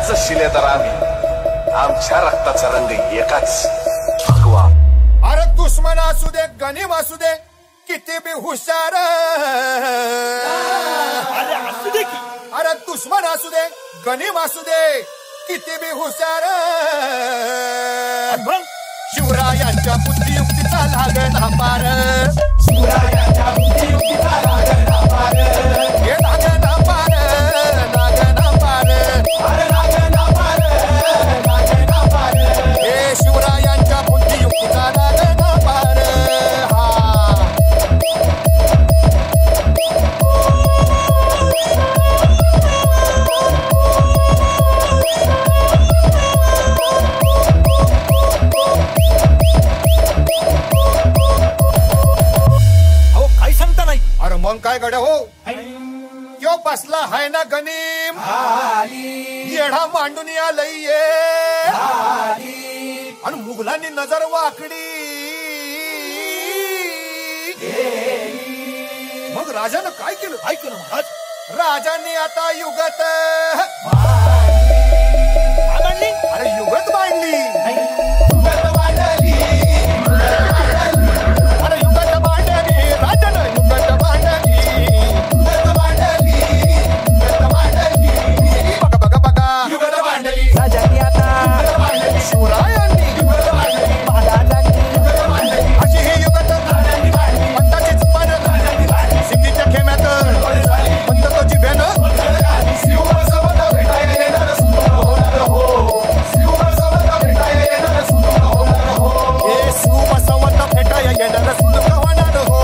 रक्ताचं शिलेदार आम्ही, आमच्या रक्ताचा रंग एकाच भगवा. अरे दुश्मन असू दे गनीम असू दे किती बी हुशार, अरे असू दे की, अरे दुश्मन असू दे गनीम असू दे किती बी हुशार. मग शिवरायांच्या बुद्धियुक्तीचा लागला पार, शिवरायांच्या बुद्धियुक्तीचा लागला पार, हे लागला पार, लागला पार, अरे लागला पार, लागला पार. हे शिवरायांच्या बुद्धियुक्तीचा लागला पार. अरे मग काय गड्या हो, यो बसला हाय ना गनीम, येढा मांडून आलंय आणि मुघलांनी नजर वाकडी. मग राजानं काय केलं? ऐक ना महाराज, राजांनी आता युगत, मांडली, अरे युगत मांडली, युगत मांडली, अरे युगत मांडली, राजानं युगत मांडली, युगत मांडली, युगत मांडली, बघा बघा बघा, युगत मांडली, राजांनी आता युगत मांडली, शिवरायांनी युगत मांडली, महाराजांनी युगत मांडली, अशी ही युगत राजांनी मांडली, पंताचीच पान, राजांनी मांडली, सिद्धीच्या खेम्यात पंत तो जिभेनं शिवसमत भेटायला येणार सुंदर होणार हो, शिवसमत भेटायला येणार सुंदर होणार हो. हे शिवबसवंत भेटाया येणार सुंदर होणार हो.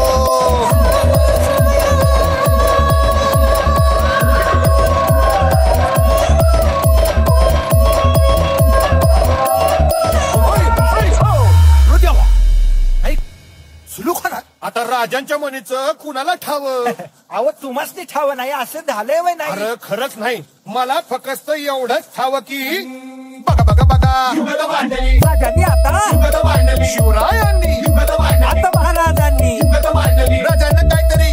आता राजांच्या म्हणीचं कुणाला ठाव? अहो तुम्हाच ते ठाव नाही असं झालंय वय नाही. अरे खरंच नाही, मला फक्त एवढंच ठाव की बघा बघा बघा, युगत मांडली, राजांनी आता युगत मांडली, शिवरायांनी युगत मांडली, आता महाराजांनी युगत मांडली, राजांना काहीतरी